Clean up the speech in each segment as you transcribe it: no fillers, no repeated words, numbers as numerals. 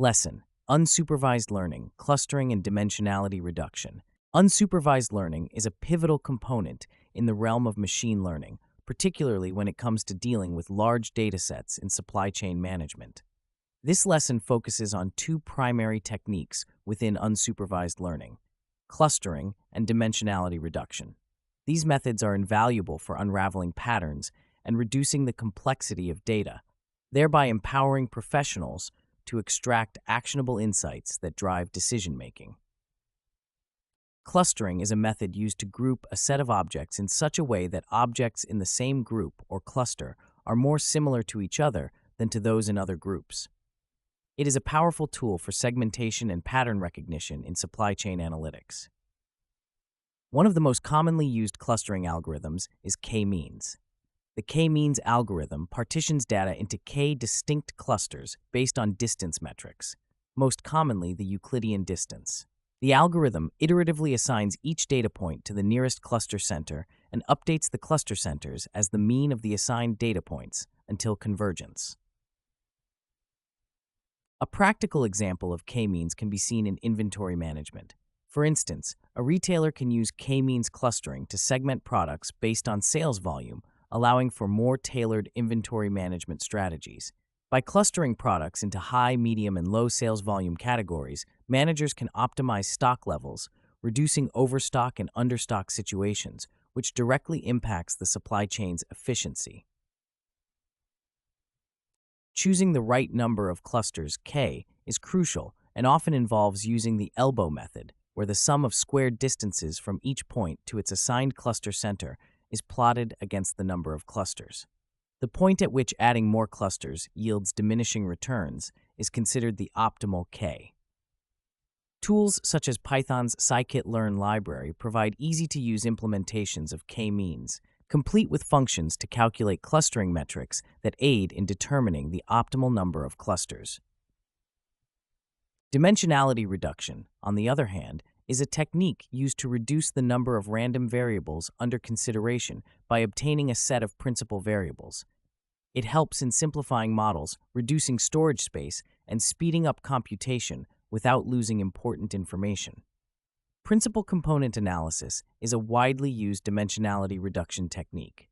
Lesson: Unsupervised learning, clustering, and dimensionality reduction. Unsupervised learning is a pivotal component in the realm of machine learning, particularly when it comes to dealing with large datasets in supply chain management. This lesson focuses on two primary techniques within unsupervised learning: clustering and dimensionality reduction. These methods are invaluable for unraveling patterns and reducing the complexity of data, thereby empowering professionals to extract actionable insights that drive decision-making. Clustering is a method used to group a set of objects in such a way that objects in the same group or cluster are more similar to each other than to those in other groups. It is a powerful tool for segmentation and pattern recognition in supply chain analytics. One of the most commonly used clustering algorithms is k-means. The k-means algorithm partitions data into k distinct clusters based on distance metrics, most commonly the Euclidean distance. The algorithm iteratively assigns each data point to the nearest cluster center and updates the cluster centers as the mean of the assigned data points until convergence. A practical example of k-means can be seen in inventory management. For instance, a retailer can use k-means clustering to segment products based on sales volume, allowing for more tailored inventory management strategies. By clustering products into high, medium, and low sales volume categories, managers can optimize stock levels, reducing overstock and understock situations, which directly impacts the supply chain's efficiency. Choosing the right number of clusters, k, is crucial and often involves using the elbow method, where the sum of squared distances from each point to its assigned cluster center is plotted against the number of clusters. The point at which adding more clusters yields diminishing returns is considered the optimal k. Tools such as Python's scikit-learn library provide easy-to-use implementations of k-means, complete with functions to calculate clustering metrics that aid in determining the optimal number of clusters. Dimensionality reduction, on the other hand, is a technique used to reduce the number of random variables under consideration by obtaining a set of principal variables. It helps in simplifying models, reducing storage space, and speeding up computation without losing important information. Principal component analysis is a widely used dimensionality reduction technique.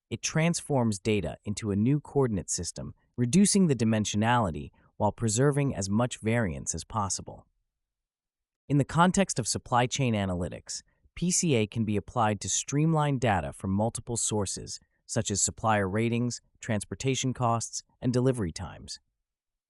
It transforms data into a new coordinate system, reducing the dimensionality while preserving as much variance as possible. In the context of supply chain analytics, PCA can be applied to streamline data from multiple sources, such as supplier ratings, transportation costs, and delivery times.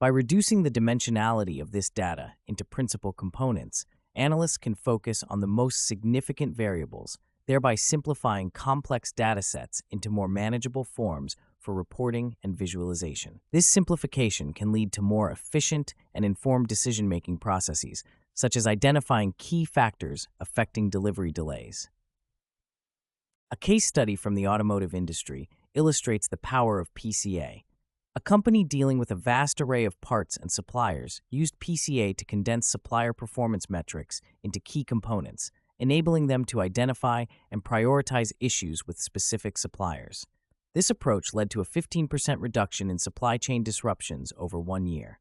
By reducing the dimensionality of this data into principal components, analysts can focus on the most significant variables, thereby simplifying complex datasets into more manageable forms for reporting and visualization. This simplification can lead to more efficient and informed decision-making processes, such as identifying key factors affecting delivery delays. A case study from the automotive industry illustrates the power of PCA. A company dealing with a vast array of parts and suppliers used PCA to condense supplier performance metrics into key components, enabling them to identify and prioritize issues with specific suppliers. This approach led to a 15% reduction in supply chain disruptions over 1 year.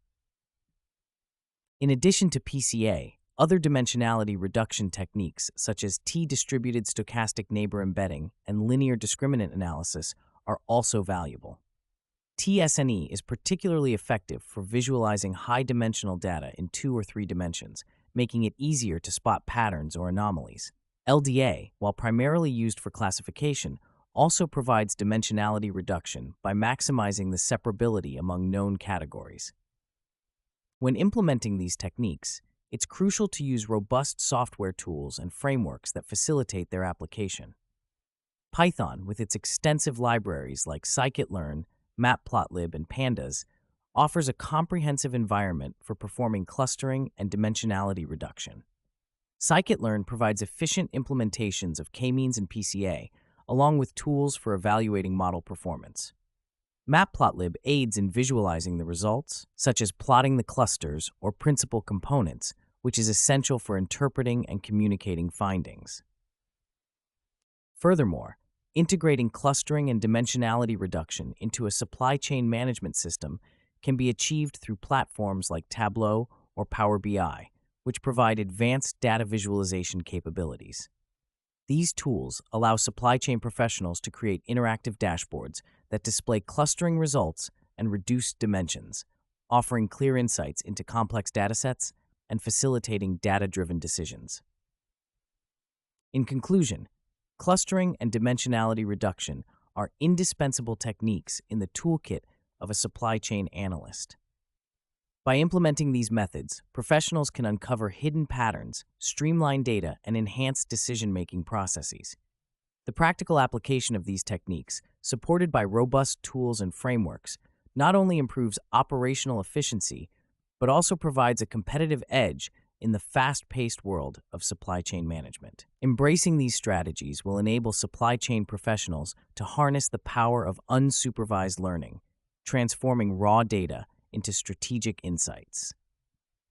In addition to PCA, other dimensionality reduction techniques such as T-distributed stochastic neighbor embedding and linear discriminant analysis are also valuable. TSNE is particularly effective for visualizing high-dimensional data in 2 or 3 dimensions, making it easier to spot patterns or anomalies. LDA, while primarily used for classification, also provides dimensionality reduction by maximizing the separability among known categories. When implementing these techniques, it's crucial to use robust software tools and frameworks that facilitate their application. Python, with its extensive libraries like scikit-learn, matplotlib, and pandas, offers a comprehensive environment for performing clustering and dimensionality reduction. Scikit-learn provides efficient implementations of k-means and PCA, along with tools for evaluating model performance. Matplotlib aids in visualizing the results, such as plotting the clusters or principal components, which is essential for interpreting and communicating findings. Furthermore, integrating clustering and dimensionality reduction into a supply chain management system can be achieved through platforms like Tableau or Power BI, which provide advanced data visualization capabilities. These tools allow supply chain professionals to create interactive dashboards that display clustering results and reduced dimensions, offering clear insights into complex datasets and facilitating data-driven decisions. In conclusion, clustering and dimensionality reduction are indispensable techniques in the toolkit of a supply chain analyst. By implementing these methods, professionals can uncover hidden patterns, streamline data, and enhance decision-making processes. The practical application of these techniques, supported by robust tools and frameworks, not only improves operational efficiency, but also provides a competitive edge in the fast-paced world of supply chain management. Embracing these strategies will enable supply chain professionals to harness the power of unsupervised learning, transforming raw data into strategic insights.